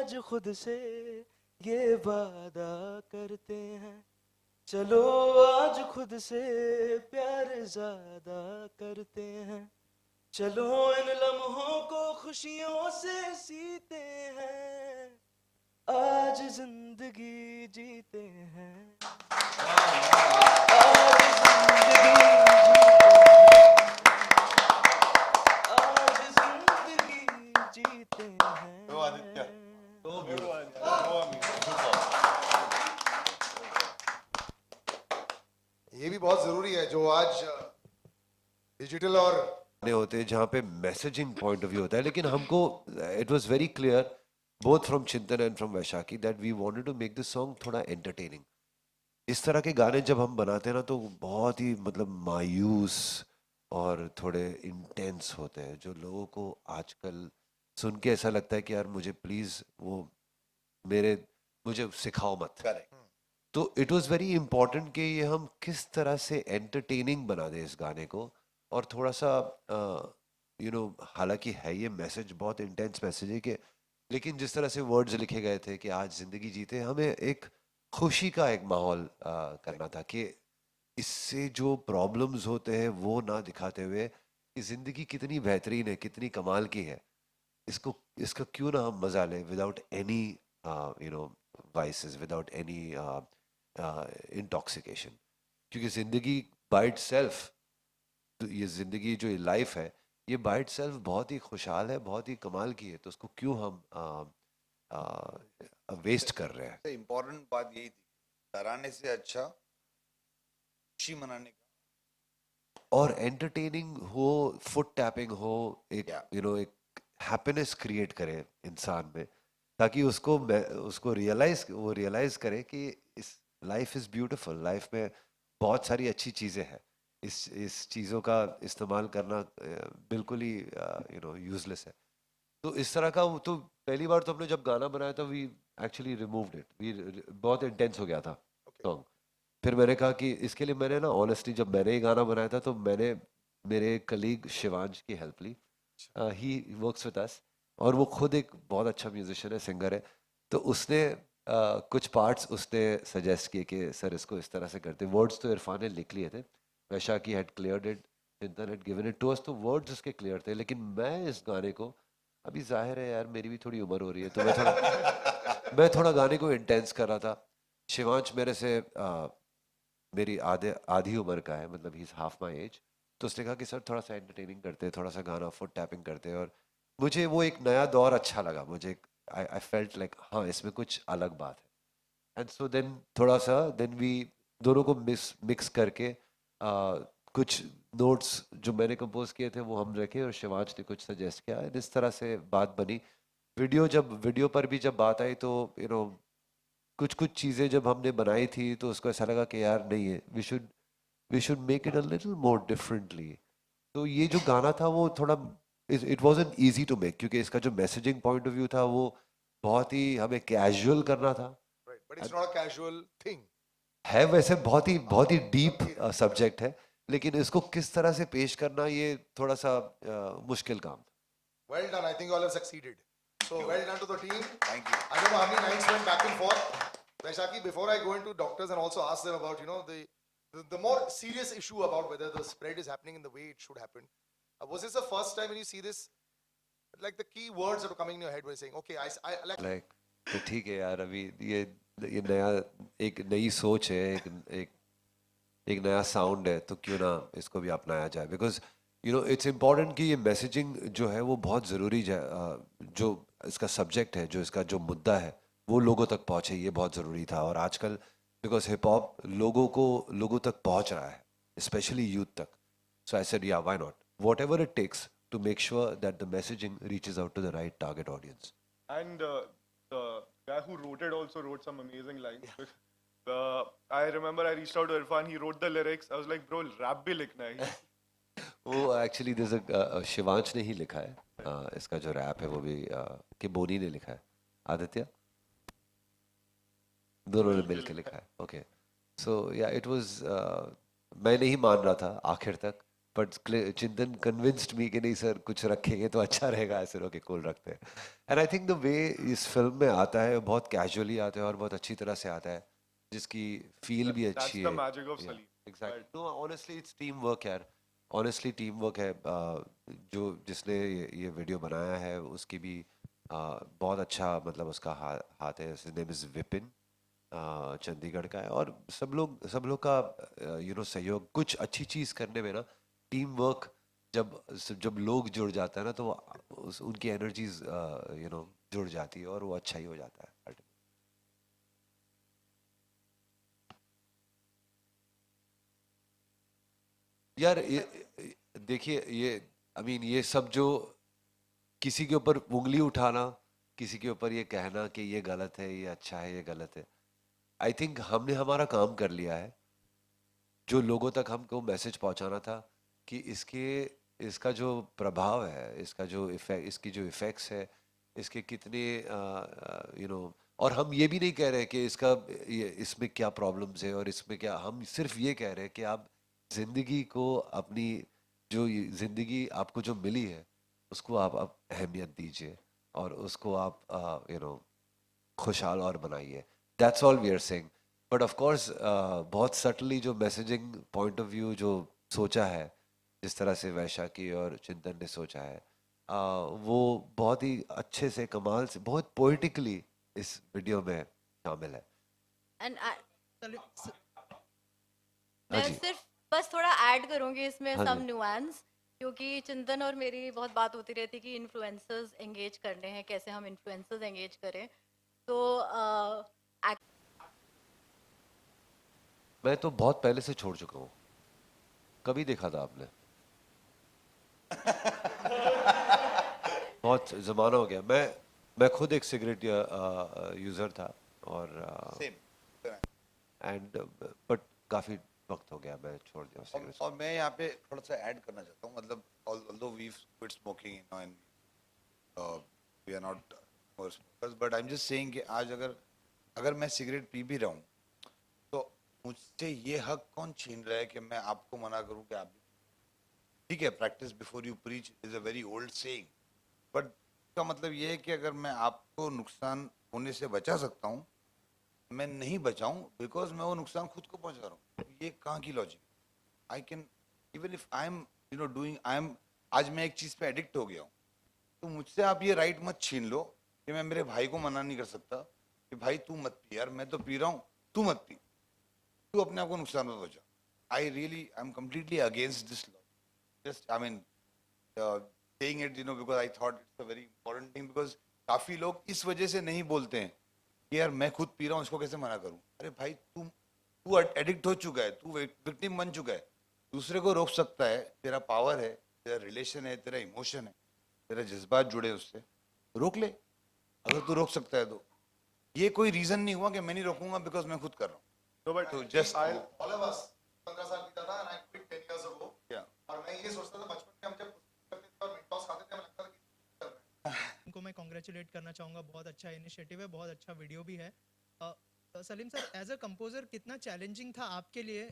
आज खुद से ये वादा करते हैं, चलो आज खुद से प्यार ज्यादा करते हैं, चलो इन लम्हों को खुशियों से सीते हैं, आज जिंदगी जीते हैं, आज जिंदगी आज जिंदगी जीते हैं। तो Aditya, So beautiful. so amazing. ये भी बहुत जरूरी है जो आज डिजिटल और होते हैं जहाँ पे मैसेजिंग पॉइंट ऑफ व्यू होता है, लेकिन हमको it was very clear both from Chintan and from Vaishakhi that we wanted to make this song थोड़ा एंटरटेनिंग। इस तरह के गाने जब हम बनाते हैं ना तो बहुत ही मतलब मायूस और थोड़े इंटेंस होते हैं, जो लोगों को आजकल सुन के ऐसा लगता है कि यार मुझे प्लीज वो मुझे सिखाओ मत। Correct. तो इट वाज वेरी इंपॉर्टेंट कि ये हम किस तरह से एंटरटेनिंग बना दें इस गाने को, और थोड़ा सा हालांकि है ये मैसेज बहुत इंटेंस मैसेज है कि, लेकिन जिस तरह से वर्ड्स लिखे गए थे कि आज जिंदगी जीते, हमें एक खुशी का एक माहौल करना था कि इससे जो प्रॉब्लम्स होते हैं वो ना दिखाते हुए कि जिंदगी कितनी बेहतरीन है, कितनी कमाल की है, इसको इसका क्यों ना हम मजा लें without any vices, without any intoxication. क्योंकि जिंदगी बाय इटसेल्फ, ये जिंदगी जो ये लाइफ है ये बाय इटसेल्फ बहुत ही खुशहाल है, बहुत ही कमाल की है, तो उसको क्यों हम वेस्ट कर रहे हैं। इम्पोर्टेंट बात यही थी, डराने से अच्छा खुशी मनाने का। और एंटरटेनिंग हो, फुट टैपिंग हो, एक Yeah. एक हैप्पीनेस क्रिएट करे इंसान में, ताकि उसको रियलाइज करे कि इस लाइफ इज ब्यूटीफुल, लाइफ में बहुत सारी अच्छी चीज़ें हैं, इस चीज़ों का इस्तेमाल करना बिल्कुल ही यूजलेस है। तो इस तरह का तो पहली बार तो हमने जब गाना बनाया था we actually removed it, we बहुत इंटेंस हो गया था सॉन्ग। फिर मैंने कहा कि इसके लिए मैंने ना ऑनेस्टली जब मैंने ये गाना बनाया था तो मैंने मेरे कलीग शिवांश की हेल्प ली। ही वर्क्स विद अस और वो खुद एक बहुत अच्छा म्यूजिशियन है, सिंगर है। तो उसने कुछ पार्ट्स उसने सजेस्ट किए कि सर इसको इस तरह से करते। वर्ड्स तो इरफान ने लिख लिए थे, Vaishakhi had cleared it, Chintan had given it to us, तो वर्ड्स उसके क्लियर थे। लेकिन मैं इस गाने को, अभी जाहिर है यार मेरी भी थोड़ी उम्र हो रही है तो मैं थोड़ा गाने को इंटेंस कर रहा था। शिवांश मेरे से मेरी आधी उम्र का है, मतलब he is half my age. तो उसने कहा कि सर थोड़ा सा एंटरटेनिंग करते, थोड़ा सा गाना फुट टैपिंग करते, और मुझे वो एक नया दौर अच्छा लगा। मुझे आई फेल्ट लाइक हाँ इसमें कुछ अलग बात है। एंड सो देन थोड़ा सा देन वी दोनों को मिक्स करके कुछ नोट्स जो मैंने कंपोज किए थे वो हम रखे और शिवांश ने कुछ सजेस्ट किया, इस तरह से बात बनी। वीडियो पर भी जब बात आई तो कुछ कुछ चीज़ें जब हमने बनाई थी तो उसको ऐसा लगा कि यार नहीं है, we should make it a little more differently. तो ये जो गाना था वो थोड़ा it wasn't easy to make, क्योंकि इसका जो मैसेजिंग पॉइंट ऑफ व्यू था वो बहुत ही हमें कैजुअल करना था। right, but it's not a casual thing. है वैसे बहुत ही डीप सब्जेक्ट है, लेकिन इसको किस तरह से पेश करना ये थोड़ा सा मुश्किल काम था। Well done. I think you all have succeeded. So well done to the team. Thank you. I don't know how many nights went back and forth. Vaishaki, before I go into doctors and also ask them about the more serious issue about whether the spread is happening in the way it should happen. Was this the first time when you see this? Like the key words that were coming in your head were saying, okay, I like. Like तो ठीक है यार, अभी ये नया एक नई सोच है, एक नया साउंड है, तो क्यों ना इसको भी अपनाया जाए। बिकॉज इट्स इम्पॉर्टेंट कि ये मैसेजिंग जो है वो बहुत ज़रूरी है, जो इसका सब्जेक्ट है, जो इसका जो मुद्दा है वो लोगों तक पहुँचे, ये बहुत ज़रूरी था। और आजकल बिकॉज हिप हॉप लोगों तक पहुँच रहा है, स्पेशली यूथ तक। So I said ya why not, whatever it takes to make sure that the messaging reaches out to the right target audience. And the guy who wrote it also wrote some amazing lines. I remember I reached out to Irfan. He wrote the lyrics. I was like, bro, rap भी लिखना है. वो actually Shivansh ने ही लिखा है, इसका जो rap है वो भी कि बोनी ने लिखा है, आदित्य दोनों ने मिल के लिखा है। ओके, सो या इट वाज, मैं नहीं मान रहा था आखिर तक, बट चिंतन कन्विंस्ड मी कि नहीं सर कुछ रखेंगे तो अच्छा रहेगा, ऐसे ओके कूल रखते हैं. And I think the way इस फिल्म में आता है बहुत कैजुअली आता है और बहुत अच्छी तरह से आता है, जिसकी फील भी That's अच्छी the है. magic of Salim. Exactly. Know honestly its team work यार. ऑनेस्टली टीम वर्क है. जो जिसने ये वीडियो बनाया है उसकी भी बहुत अच्छा मतलब उसका हाथ है. His name is Vipin, Chandigarh का है. और सब लोग का सहयोग कुछ अच्छी चीज़ करने में ना, टीम वर्क जब जब लोग जुड़ जाता है ना, तो उनकी एनर्जीज जुड़ जाती है और वो अच्छा ही हो जाता है. यार देखिए ये आई मीन ये सब जो किसी के ऊपर उंगली उठाना, किसी के ऊपर ये कहना कि ये गलत है, ये अच्छा है, ये गलत है, आई थिंक हमने हमारा काम कर लिया है. जो लोगों तक हमको मैसेज पहुंचाना था कि इसका जो प्रभाव है, इसका जो इफेक्ट, इसकी जो इफेक्ट्स है, इसके कितने और हम ये भी नहीं कह रहे कि इसमें क्या प्रॉब्लम्स है और इसमें क्या, हम सिर्फ ये कह रहे हैं कि आप जिंदगी को अपनी जो जिंदगी आपको जो मिली है उसको आप अहमियत दीजिए और उसको आप खुशहाल और बनाइए. That's all we are saying. But of course बहुत सटली जो मैसेजिंग पॉइंट ऑफ व्यू जो सोचा है, जिस तरह से वैशाखी और चिंतन ने सोचा है, वो बहुत ही अच्छे से, कमाल से, बहुत पोइटिकली इस वीडियो में शामिल है. एंड हाँ मैं जी. सिर्फ बस थोड़ा ऐड करूंगी इसमें हाँ सम जी. न्यूएंस, क्योंकि चिंतन और मेरी बहुत बात होती रहती कि इन्फ्लुएंसर्स एंगेज करने हैं, कैसे हम इन्फ्लुएंसर्स एंगेज करें. तो मैं तो बहुत पहले से छोड़ चुका हूँ. कभी देखा था आपने? बहुत ज़माना हो गया. मैं खुद एक सिगरेट यूज़र था और सेम. एंड बट काफ़ी वक्त हो गया मैं छोड़ दिया सिगरेट. और मैं यहाँ पे थोड़ा सा ऐड करना चाहता हूँ. मतलब although we've quit smoking, and we are not more smokers, but I'm just saying कि आज अगर मैं सिगरेट पी भी रहा हूँ तो मुझसे ये हक कौन छीन रहा है कि मैं आपको मना करूँ कि आप भी. ठीक है, practice before you preach is a very old saying, but का मतलब ये है कि अगर मैं आपको नुकसान होने से बचा सकता हूँ, मैं नहीं बचाऊं बिकॉज मैं वो नुकसान खुद को पहुंचा रहा हूँ. ये कहाँ की logic? I can even if I am doing, आज मैं एक चीज पे एडिक्ट हो गया हूँ, तो मुझसे आप ये राइट मत छीन लो कि मैं मेरे भाई को मना नहीं कर सकता कि भाई तू मत पी यार, मैं तो पी रहा हूँ, तू मत पी, तू अपने आप को नुकसान मत पहुंचा. I am completely against this law. Just I mean saying it because I thought it's a very important thing, because काफी लोग इस वजह से नहीं बोलते हैं कि यार मैं खुद पी रहा हूँ, इसको कैसे मना करूँ. अरे भाई तू एडिक्ट हो चुका है, तू विक्टिम बन चुका है, दूसरे को रोक सकता है, तेरा पावर है, तेरा रिलेशन है, तेरा इमोशन है, तेरे जज्बात जुड़े उससे, रोक ले. अगर तू रोक सकता है तो ये कोई रीजन नहीं हुआ कि मैं नहीं रोकूंगा बिकॉज मैं खुद कर रहा हूँ. No, but तो just I'll All of us 15 साल बीता था and I quit 10 years ago. क्या और मैं ये सोचता था बचपन में हम जब करते थे और मिनटॉस खाते थे, हमें लगता था कि कर रहे हैं. इनको मैं कॉन्ग्रेचुलेट करना चाहूँगा. बहुत अच्छा इनिशिएटिव है, बहुत अच्छा वीडियो भी है. Salim sir, as a composer कितना चैलेंजिंग था आपके लिए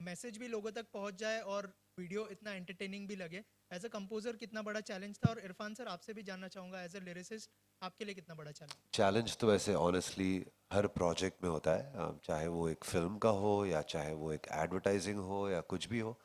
मैसेज भी लोगों तक पहुंच जाए और वीडियो इतना एंटरटेनिंग भी लगे? एज अ कंपोजर कितना बड़ा चैलेंज था? और इरफान सर, आपसे भी जानना चाहूँगा एज अ लिरिसिस्ट आपके लिए कितना बड़ा चैलेंज? चैलेंज तो वैसे ऑनेस्टली हर प्रोजेक्ट में होता है, चाहे वो एक फिल्म का हो या चाहे वो एक एडवर्टाइजिंग हो या कुछ भी हो.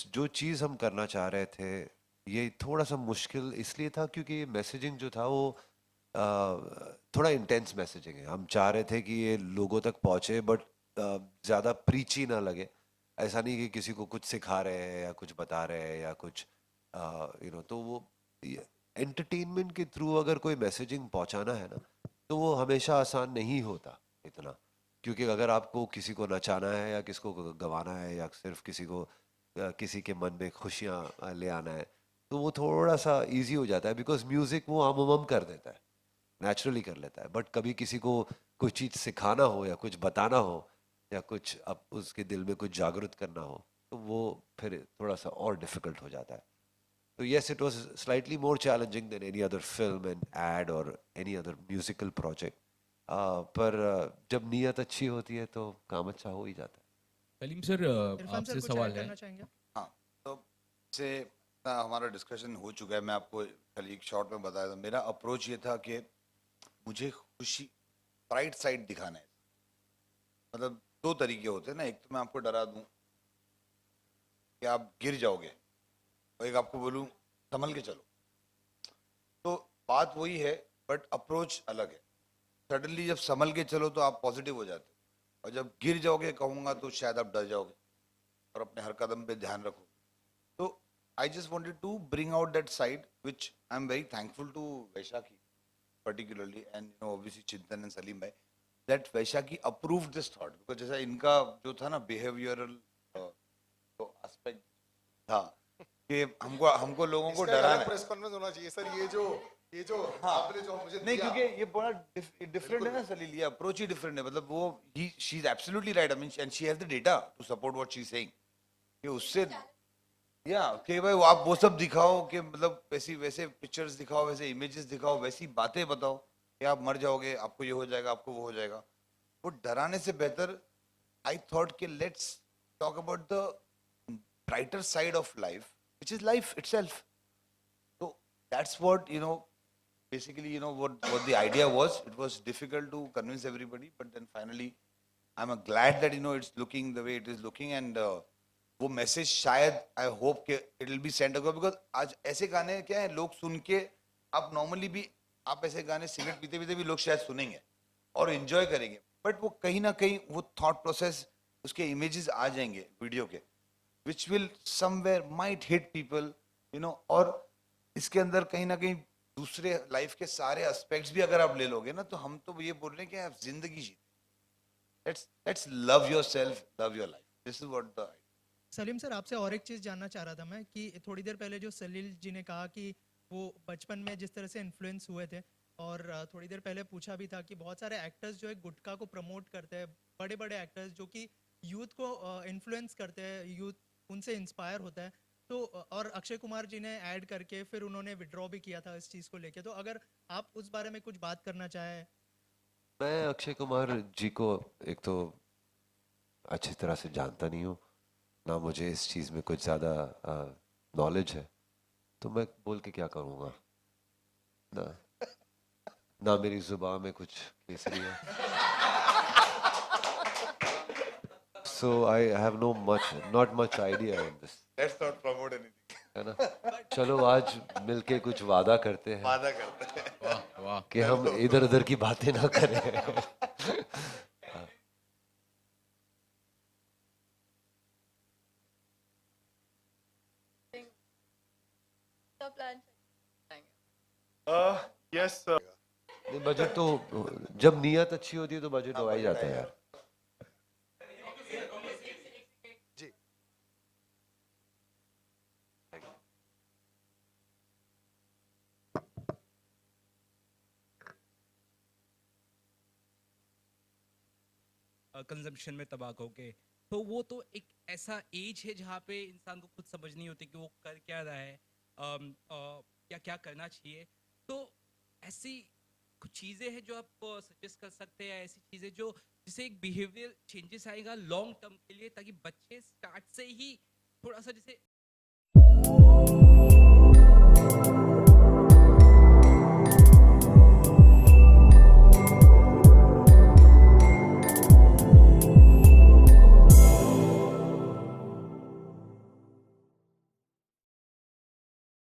जो चीज़ हम करना चाह रहे थे, ये थोड़ा सा मुश्किल इसलिए था क्योंकि मैसेजिंग जो था वो थोड़ा इंटेंस मैसेजिंग है. हम चाह रहे थे कि ये लोगों तक पहुँचे बट ज़्यादा प्रीची ना लगे. ऐसा नहीं कि किसी को कुछ सिखा रहे हैं या कुछ बता रहे हैं या कुछ तो वो एंटरटेनमेंट के थ्रू अगर कोई मैसेजिंग पहुंचाना है ना, तो वो हमेशा आसान नहीं होता इतना. क्योंकि अगर आपको किसी को नचाना है या किसी को गवाना है या सिर्फ किसी के मन में खुशियाँ ले आना है, तो वो थोड़ा सा इजी हो जाता है बिकॉज म्यूज़िक वो आम कर देता है, नेचुरली कर लेता है. बट कभी किसी को कोई चीज़ सिखाना हो या कुछ बताना हो या कुछ अब उसके दिल में कुछ जागृत करना हो, तो वो फिर थोड़ा सा और डिफिकल्ट हो जाता है. So yes, it was slightly more challenging than any other film and ad or any other musical project. पर जब नीयत अच्छी होती है तो काम अच्छा हो ही जाता है. सलीम सर इरफान आपसे सर कुछ सवाल ऐड है। करना चाहेंगे? हाँ, तो से हमारा डिस्कशन हो चुका है। मैं आपको खाली एक शॉर्ट में बताया था। मेरा अप्रोच ये था कि मुझे खुशी ब्राइट साइड दिखाना है। मतलब दो तरीके होते हैं ना, एक तो मैं आपको डरा दूं कि आप गिर जाओगे, और एक आपको बोलूं संभल के चलो। तो बात वही है, बट अप्रोच अलग है। सडनली जब संभल के चलो तो आप पॉजिटिव हो जाते हो, और जब गिर जाओगे कहूंगा तो शायद आप डर जाओगे और अपने हर कदम पे ध्यान रखो। तो I just wanted to bring out that side which I am very thankful to Vaishakhi particularly, and you know obviously Chintan and Salim bhai, that Vaishaki approved this thought, because जैसा इनका जो था ना behavioral तो aspect था कि हमको हमको लोगों को इसका एक डराना अलग है। प्रेस कॉन्फ्रेंस होना चाहिए सर। ये जो हाँ, आपने जो मुझे नहीं दिया, क्योंकि ये बड़ा डिफरेंट है ना सलील, ये अप्रोच ही डिफरेंट है। मतलब वो she is absolutely right, I mean and she has the data to support what she is saying, कि उससे या कि भाई आप वो सब दिखाओ कि मतलब वैसी वैसे पिक्चर्स दिखाओ, वैसे इमेजेस दिखाओ, वैसी बातें बताओ कि आप मर जाओगे, आपको ये हो जाएगा, आपको वो हो जाएगा। वो डराने से बेहतर आई थॉट कि let's talk about the brighter side of life which is life itself. तो that's what you know basically you know what the idea was. It was difficult to convince everybody, but then finally I'm glad that you know it's looking the way it is looking, and वो message शायद I hope के it will be send ago, because आज ऐसे गाने क्या है लोग सुन के, आप नॉर्मली भी आप ऐसे गाने सिगरेट पीते पीते भी लोग शायद सुनेंगे और एंजॉय करेंगे, बट वो कहीं ना कहीं वो थॉट प्रोसेस उसके इमेजेस आ जाएंगे वीडियो के, which will somewhere might hit people you know. और इसके अंदर कहीं ना कहीं दूसरे लाइफ के सारे एस्पेक्ट्स भी अगर आप ले लोगे ना, तो हम तो ये बोल रहे हैं कि आप जिंदगी जीते। Let's love yourself, love your life, this is what the Salim sir आपसे और एक चीज़ जानना चाह रहा था मैं कि थोड़ी देर पहले जो सलील जी ने कहा कि वो बचपन में जिस तरह से इन्फ्लुएंस हुए थे, और थोड़ी देर पहले पूछा भी था कि बहुत सारे एक्टर्स जो है गुटखा को प्रमोट करते हैं, बड़े बड़े एक्टर्स जो कि यूथ को इन्फ्लुएंस करते हैं, यूथ उनसे इंस्पायर होता है। तो और अक्षय कुमार जी ने ऐड करके फिर उन्होंने विड्रॉ भी किया था इस चीज़ को लेके, तो अगर आप उस बारे में कुछ बात करना चाहें। मैं अक्षय कुमार जी को एक तो अच्छी तरह से जानता नहीं हूँ, ना मुझे इस चीज़ में कुछ ज़्यादा नॉलेज है, तो मैं बोल के क्या करूँगा ना, ना मेरी जुबान में कुछ केसरी है। So I have not much idea in this, let's not promote anything, है ना। चलो आज मिलके कुछ वादा करते हैं वादा करते हैं। वाह वाह। कि हम इधर उधर की बातें ना करें। का प्लान Yes, नहीं, बजट तो जब नीयत अच्छी होती है तो बजट हो ही जाता है यार। जी कंजम्पशन में तंबाकू के, तो वो तो एक ऐसा एज है जहाँ पे इंसान को खुद समझ नहीं होती कि वो कर क्या रहा है, या क्या करना चाहिए। तो ऐसी कुछ चीज़ें हैं जो आप सजेस्ट कर सकते हैं, ऐसी चीज़ें जो जिससे एक बिहेवियर चेंजेस आएगा लॉन्ग टर्म के लिए, ताकि बच्चे स्टार्ट से ही थोड़ा सा जैसे